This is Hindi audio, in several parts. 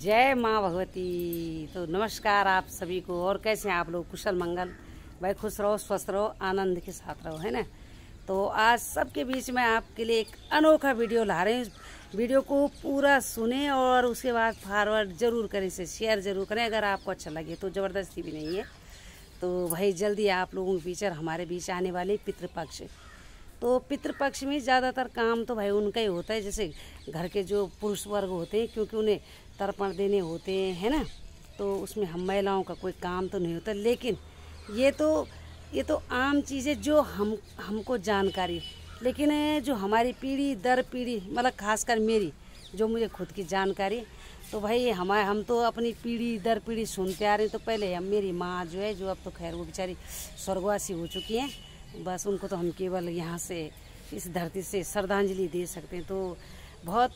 जय माँ भगवती। तो नमस्कार आप सभी को। और कैसे हैं आप लोग? कुशल मंगल भाई, खुश रहो, स्वस्थ रहो, आनंद के साथ रहो, है ना। तो आज सबके बीच में आपके लिए एक अनोखा वीडियो ला रहे हैं। वीडियो को पूरा सुने और उसके बाद फॉरवर्ड जरूर करें, इसे शेयर जरूर करें। अगर आपको अच्छा लगे तो ज़बरदस्ती भी नहीं है। तो भाई जल्दी आप लोगों के बीच हमारे बीच आने वाले पितृपक्ष। तो पितृपक्ष में ज़्यादातर काम तो भाई उनका ही होता है, जैसे घर के जो पुरुष वर्ग होते हैं, क्योंकि उन्हें तर्पण देने होते हैं, है ना। तो उसमें हम महिलाओं का कोई काम तो नहीं होता, लेकिन ये तो आम चीज़ें जो हमको जानकारी, लेकिन जो हमारी पीढ़ी दर पीढ़ी, मतलब खासकर मेरी जो मुझे खुद की जानकारी, तो भाई हम तो अपनी पीढ़ी दर पीढ़ी सुनते आ रहे हैं। तो पहले मेरी माँ जो है, जो अब तो खैर वो बेचारी स्वर्गवासी हो चुकी हैं, बस उनको तो हम केवल यहाँ से इस धरती से श्रद्धांजलि दे सकते हैं। तो बहुत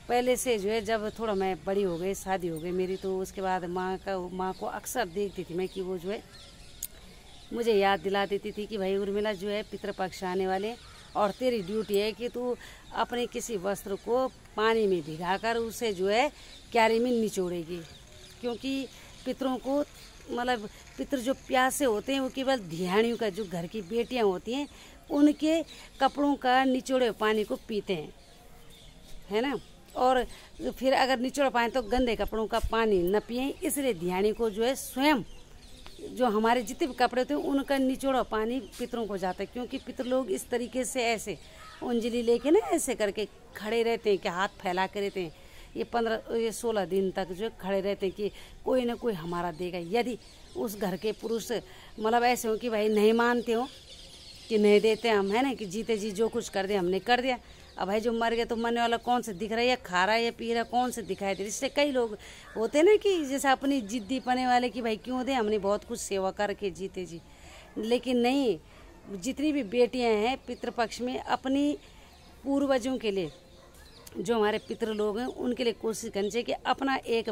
पहले से जो है, जब थोड़ा मैं बड़ी हो गई, शादी हो गई मेरी, तो उसके बाद माँ को अक्सर देखती थी मैं कि वो जो है मुझे याद दिला देती थी कि भाई उर्मिला जो है पितृपक्ष आने वाले, और तेरी ड्यूटी है कि तू अपने किसी वस्त्र को पानी में भिगाकर उसे जो है क्यारी में निचोड़ेगी। क्योंकि पितरों को, मतलब पितर जो प्यासे होते हैं, वो केवल धियाणियों का, जो घर की बेटियां होती हैं, उनके कपड़ों का निचोड़े पानी को पीते हैं, है ना। और फिर अगर निचोड़ पाए तो गंदे कपड़ों का पानी न पिए। इसलिए धियाणी को जो है स्वयं, जो हमारे जितने भी कपड़े होते हैं, उनका निचोड़ा पानी पितरों को जाता है। क्योंकि पितर लोग इस तरीके से ऐसे अंजलि लेके ना ऐसे करके खड़े रहते हैं कि हाथ फैला के रहते हैं। ये 16 दिन तक जो खड़े रहते हैं कि कोई ना कोई हमारा देगा। यदि उस घर के पुरुष मतलब ऐसे हो कि भाई नहीं मानते हो कि नहीं देते हम, है ना, कि जीते जी जो कुछ कर दे हमने कर दिया। अब भाई जो मर गया तो मरने वाला कौन से दिख रहा है, या खा रहा है या पी रहा है, कौन से दिखाई दे रहा है। इससे कई लोग होते हैं ना कि जैसे अपनी जिद्दी पने वाले कि भाई क्यों दे, हमने बहुत कुछ सेवा करके जीते जी। लेकिन नहीं, जितनी भी बेटियां हैं पितृपक्ष में, अपनी पूर्वजों के लिए, जो हमारे पितृ लोग हैं, उनके लिए कोशिश करनी चाहिए कि अपना एक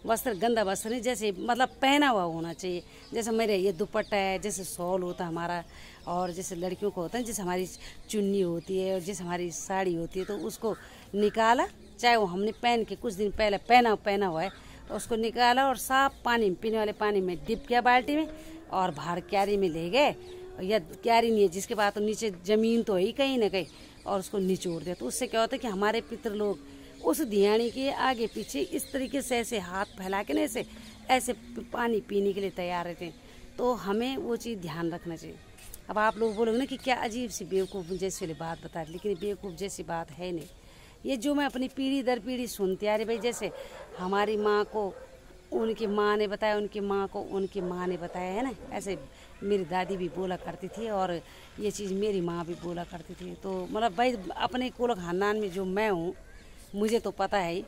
वस्त्र गंदा वस्त्र नहीं, जैसे मतलब पहना हुआ होना चाहिए। जैसे मेरे ये दुपट्टा है, जैसे शॉल होता है हमारा, और जैसे लड़कियों को होता है जैसे हमारी चुन्नी होती है, और जैसे हमारी साड़ी होती है, तो उसको निकाला, चाहे वो हमने पहन के कुछ दिन पहले पहना हुआ है, उसको निकाला और साफ पानी में, पीने वाले पानी में डिप किया बाल्टी में, और बाहर क्यारी में ले गए, या क्यारी नहीं है जिसके बाद तो नीचे ज़मीन तो है ही कहीं ना कहीं, और उसको निचोड़ दिया। तो उससे क्या होता है कि हमारे पितृ लोग उस धियाणी के आगे पीछे इस तरीके से ऐसे हाथ फैला के ना ऐसे पानी पीने के लिए तैयार रहते हैं। तो हमें वो चीज़ ध्यान रखना चाहिए। अब आप लोग बोलोगे ना कि क्या अजीब सी बेवकूफ़ जैसी वाली बात बता रही, लेकिन बेवकूफ़ जैसी बात है नहीं। ये जो मैं अपनी पीढ़ी दर पीढ़ी सुनती आ रही भाई, जैसे हमारी माँ को उनकी माँ ने बताया, उनकी माँ को उनकी माँ ने बताया, है ना। ऐसे मेरी दादी भी बोला करती थी, और ये चीज़ मेरी माँ भी बोला करती थी। तो मतलब भाई अपने कुल खानदान में जो मैं हूँ, मुझे तो पता है ही।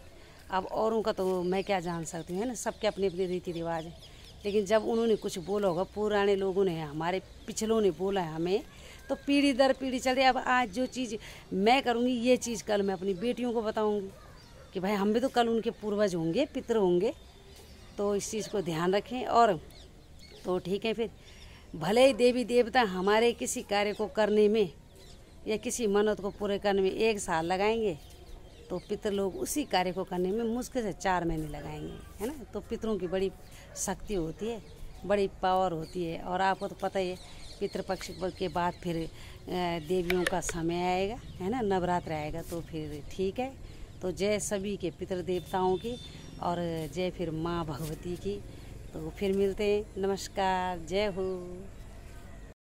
अब औरों का तो मैं क्या जान सकती हूँ, है ना। सबके अपने अपने रीति रिवाज हैं। लेकिन जब उन्होंने कुछ बोला होगा, पुराने लोगों ने, हमारे पिछलों ने बोला है हमें, तो पीढ़ी दर पीढ़ी चल रही है। अब आज जो चीज़ मैं करूँगी, ये चीज़ कल मैं अपनी बेटियों को बताऊँगी कि भाई हम भी तो कल उनके पूर्वज होंगे, पितृ होंगे। तो इस चीज़ को ध्यान रखें। और तो ठीक है, फिर भले ही देवी देवता हमारे किसी कार्य को करने में या किसी मन्नत को पूरे करने में 1 साल लगाएंगे, तो पितृ लोग उसी कार्य को करने में मुश्किल से 4 महीने लगाएंगे, है ना। तो पितरों की बड़ी शक्ति होती है, बड़ी पावर होती है। और आपको तो पता ही है, पितृपक्ष के बाद फिर देवियों का समय आएगा, है ना, नवरात्र आएगा। तो फिर ठीक है। तो जय सभी के पितृ देवताओं की, और जय फिर माँ भगवती की। तो फिर मिलते हैं। नमस्कार, जय हो।